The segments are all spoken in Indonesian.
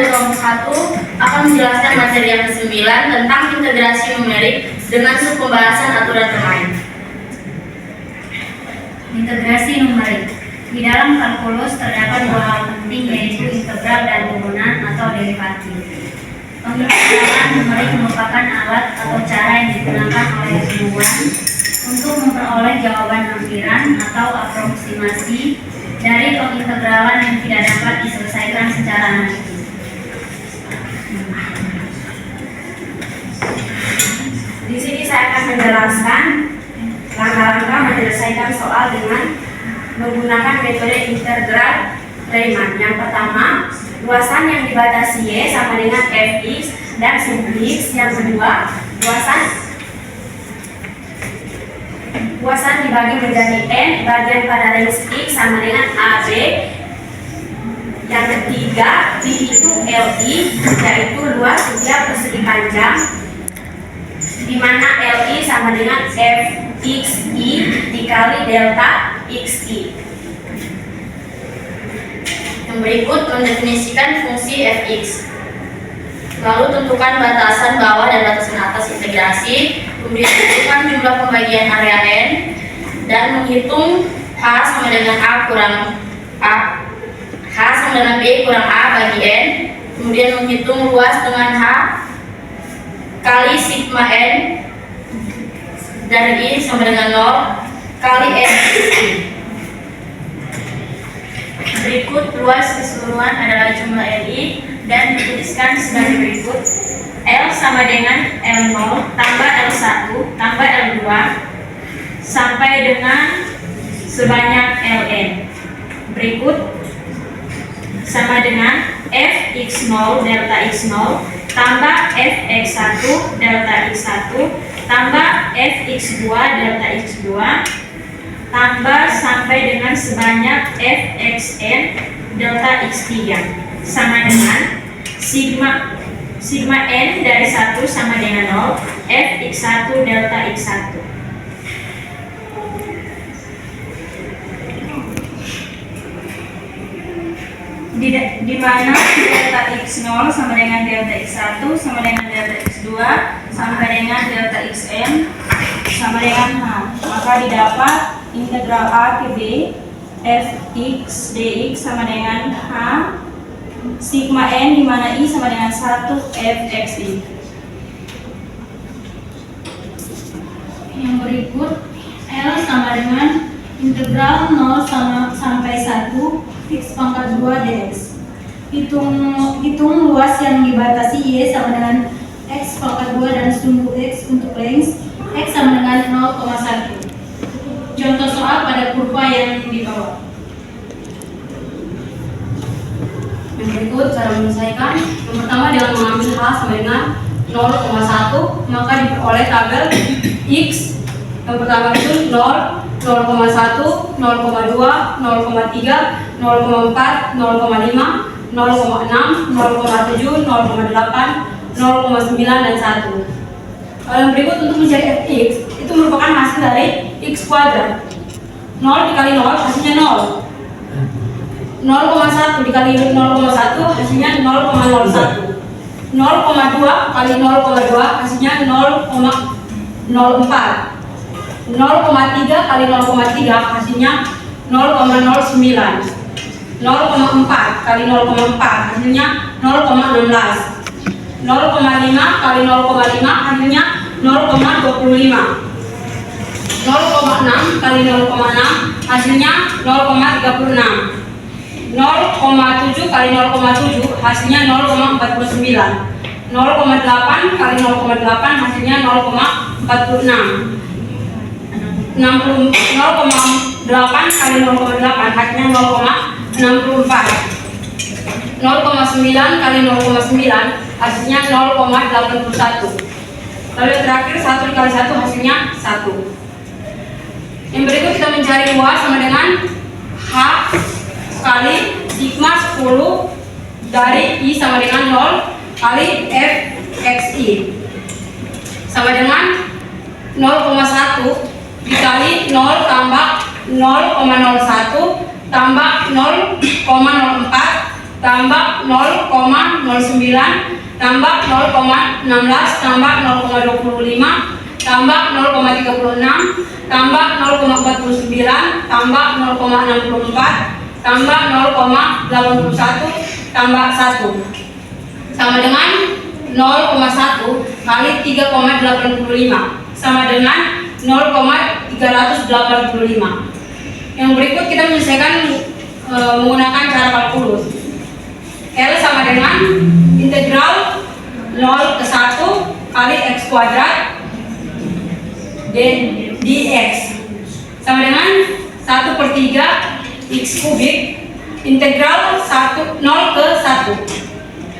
dari kelompok 1 akan menjelaskan materi yang ke-9 tentang integrasi numerik dengan sub pembahasan aturan bermain. Integrasi numerik. Di dalam kalkulus terdapat dua hal penting, yaitu integral dan turunan atau derivatif. Pengintegralan numerik merupakan alat atau cara yang digunakan oleh ilmuwan untuk memperoleh jawaban lampiran atau aproksimasi dari pengintegralan yang tidak dapat diselesaikan secara analitis. Di sini saya akan menjelaskan langkah-langkah menyelesaikan soal dengan menggunakan metode integral Riemann. Yang pertama, luasan yang dibatasi Y sama dengan Fx dan sub X. Yang kedua, luasan dibagi menjadi N, bagian pada range X sama dengan AB. Yang ketiga, B itu LI, yaitu luas setiap persegi panjang, di mana LI sama dengan Fxi dikali delta Xi. Yang berikut mendefinisikan fungsi Fx. Lalu tentukan batasan bawah dan batasan atas integrasi, kemudian tentukan jumlah pembagian area N, dan menghitung H sama dengan A kurang A, H sama dengan B kurang A bagi N, kemudian menghitung luas dengan H kali sigma N dari I sama dengan 0 kali N. Berikut luas keseluruhan adalah jumlah LI dan dituliskan sebagai berikut: L sama dengan L0 tambah L1 tambah L2 sampai dengan sebanyak Ln. Berikut sama dengan Fx0 delta x0 tambah Fx1 delta x1 tambah Fx2 delta x2 tambah sampai dengan sebanyak Fxn delta x3 sama dengan sigma n dari 1 sama dengan 0 Fx1 delta x1. Di mana delta x0 sama dengan delta x1 sama dengan delta x2 sampai dengan delta xn sama dengan h, maka didapat integral a ke b fx dx sama dengan h sigma n, di mana i sama dengan 1 fxi. Yang berikut, L sama dengan integral 0 sampai 1 x pangkat 2 dx. Hitung luas yang dibatasi Y sama dengan x pangkat 2 dan sumbu x untuk length x sama dengan 0,1. Contoh soal pada kurva yang di bawah. Yang berikut cara menyelesaikan. Yang pertama, dengan mengambil H sama dengan 0,1, maka diperoleh tabel X. Yang pertama itu 0, 0,1, 0,2, 0,3, 0,4, 0,5, 0,6, 0,7, 0,8, 0,9, dan 1. Yang berikut untuk mencari Fx, itu merupakan hasil dari X kuadrat. 0 dikali 0 hasilnya 0. 0,1 dikali 0,1 hasilnya 0,01. 0,2 kali 0,2 hasilnya 0,04. 0,3 kali 0,3 hasilnya 0,09. 0,4 kali 0,4 hasilnya 0,16. 0,5 kali 0,5 hasilnya 0,25. 0,6 kali 0,6 hasilnya 0,36. 0,7 kali 0,7 hasilnya 0,49. 0,8 kali 0,8 hasilnya 0,46. 0,8 kali 0,8 hasilnya 0,64. 0,9 kali 0,9 hasilnya 0,81. Lalu yang terakhir 1 dikali 1 hasilnya 1. Yang berikut kita mencari luas sama dengan H kali sigma 10 dari I sama dengan 0 kali Fxi sama dengan 0,1 dikali 0 tambah 0,01 tambah 0,04 tambah 0,09 tambah 0,16 tambah 0,25 tambah 0,36 tambah 0,49 tambah 0,64 tambah 0,81 tambah 1 sama dengan 0,1 kali 3,85 sama dengan 0,385. Yang berikut kita menyelesaikan menggunakan cara kalkulus. L sama dengan integral 0 ke 1 kali x kuadrat dx sama dengan 1/3 x kubik integral 0 ke 1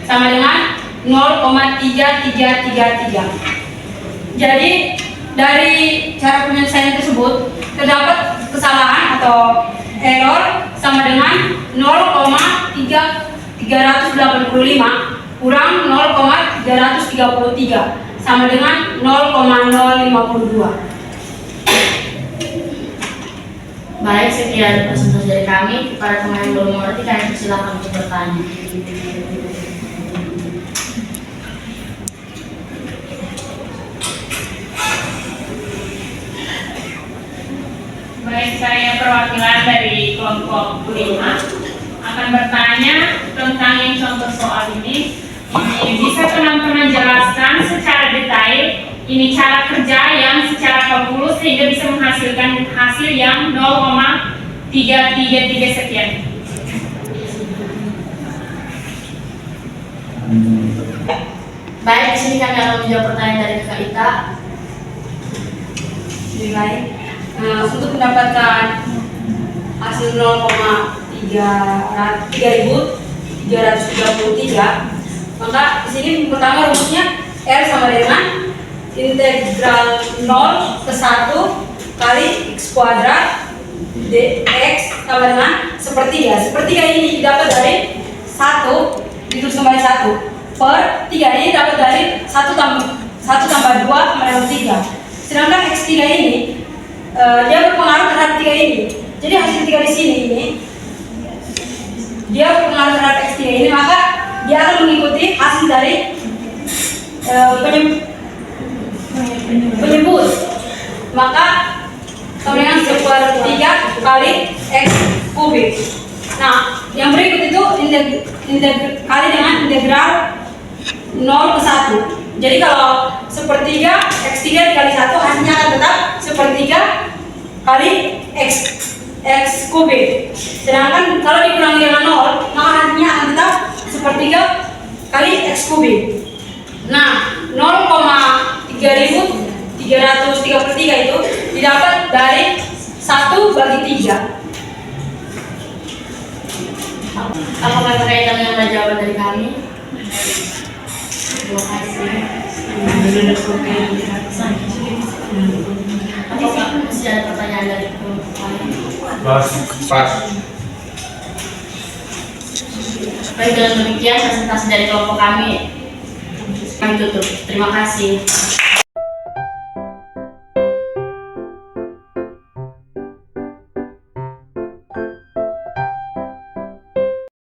sama dengan 0,3333. Jadi dari cara penyelesaian tersebut terdapat kesalahan atau error sama dengan 0,385 kurang 0,333 sama dengan 0,052. Baik, sekian presentasi dari kami. Para teman yang belum mengerti, kalian silakan untuk bertanya. Baik, saya perwakilan dari kelompok 5 akan bertanya tentang yang contoh soal ini. Bisa teman-teman jelaskan secara detail ini cara kerja yang secara kalkulus sehingga bisa menghasilkan hasil yang 0,333 sekian. Baik, di sini kami akan menjawab pertanyaan dari Kak Ita. Baik. Untuk mendapatkan hasil 0,3333, maka di sini pertama rumusnya R sama dengan integral 0 ke 1 kali x kuadrat dx sama dengan sepertiga. Sepertiga ini didapat dari 1 ditulis kembali 1 per 3 ini dapat dari 1 tambah 2 sama dengan 3. Sedangkan x3 ini dia berpengaruh terhadap 3 ini. Jadi hasil 3 di sini ini dia berpengaruh terhadap x3 ini, maka dia akan mengikuti hasil dari penyebut. Maka kemudian sepertiga kali x kubik. Nah, yang berikut itu kali dengan integral 0 ke 1. Jadi kalau sepertiga x3 dikali 1 hasilnya akan tetap sepertiga kali x kubik. Sedangkan kalau dikurangi dengan 0, maka hasilnya akan tetap sepertiga kali x kubik. Nah, 0,3333 itu didapat dari 1/3. Apakah berkaitan dengan jawaban dari kami? Terima kasih. Apakah masih ada pertanyaan dari kami? Pas. Baik, dengan demikian presentasi dari kelompok kami tutup. Terima kasih.